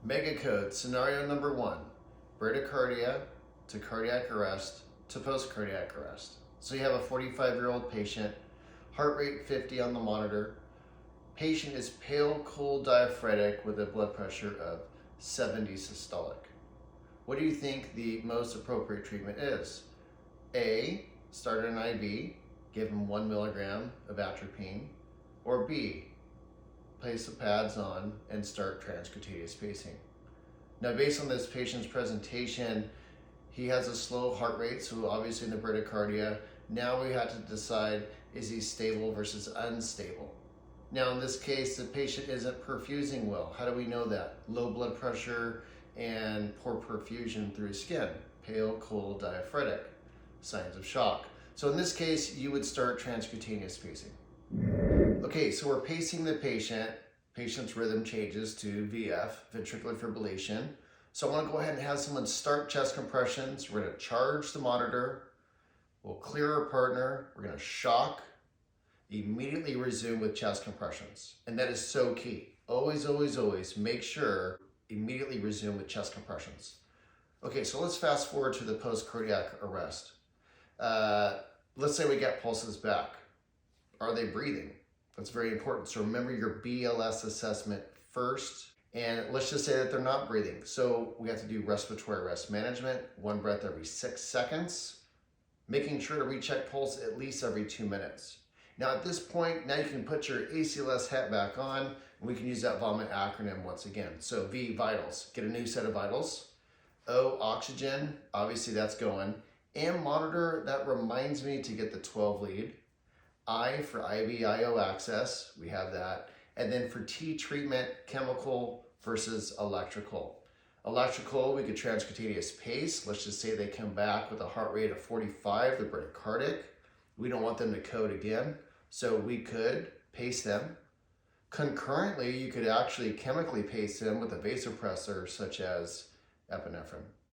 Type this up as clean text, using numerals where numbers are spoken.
Megacode scenario number 1, bradycardia to cardiac arrest to post-cardiac arrest. So you have a 45-year-old patient, heart rate 50 on the monitor. Patient is pale, cold, diaphoretic with a blood pressure of 70 systolic. What do you think the most appropriate treatment is? A, start an IV, give him 1 milligram of atropine, or B, place the pads on and start transcutaneous pacing. Now, based on this patient's presentation, he has a slow heart rate, so obviously in the bradycardia. Now we have to decide, is he stable versus unstable? Now in this case, the patient isn't perfusing well. How do we know that? Low blood pressure and poor perfusion through his skin. Pale, cold, diaphoretic. Signs of shock. So in this case, you would start transcutaneous pacing. Okay, so we're pacing the patient. Patient's rhythm changes to VF, ventricular fibrillation. So I want to go ahead and have someone start chest compressions. We're going to charge the monitor. We'll clear our partner. We're going to shock. Immediately resume with chest compressions. And that is so key. Always, always, always make sure immediately resume with chest compressions. Okay, so let's fast forward to the post-cardiac arrest. Let's say we get pulses back. Are they breathing? That's very important. So remember your BLS assessment first. And let's just say that they're not breathing. So we have to do respiratory arrest management, 1 breath every 6 seconds, making sure to recheck pulse at least every 2 minutes. Now at this point, now you can put your ACLS hat back on, and we can use that vomit acronym once again. So V, vitals, get a new set of vitals. O, oxygen, obviously that's going. M, monitor, that reminds me to get the 12 lead. I for IV/IO access, we have that. And then for T, treatment, chemical versus electrical. Electrical, we could transcutaneous pace. Let's just say they come back with a heart rate of 45, they're bradycardic. We don't want them to code again, so we could pace them. Concurrently, you could actually chemically pace them with a vasopressor such as epinephrine.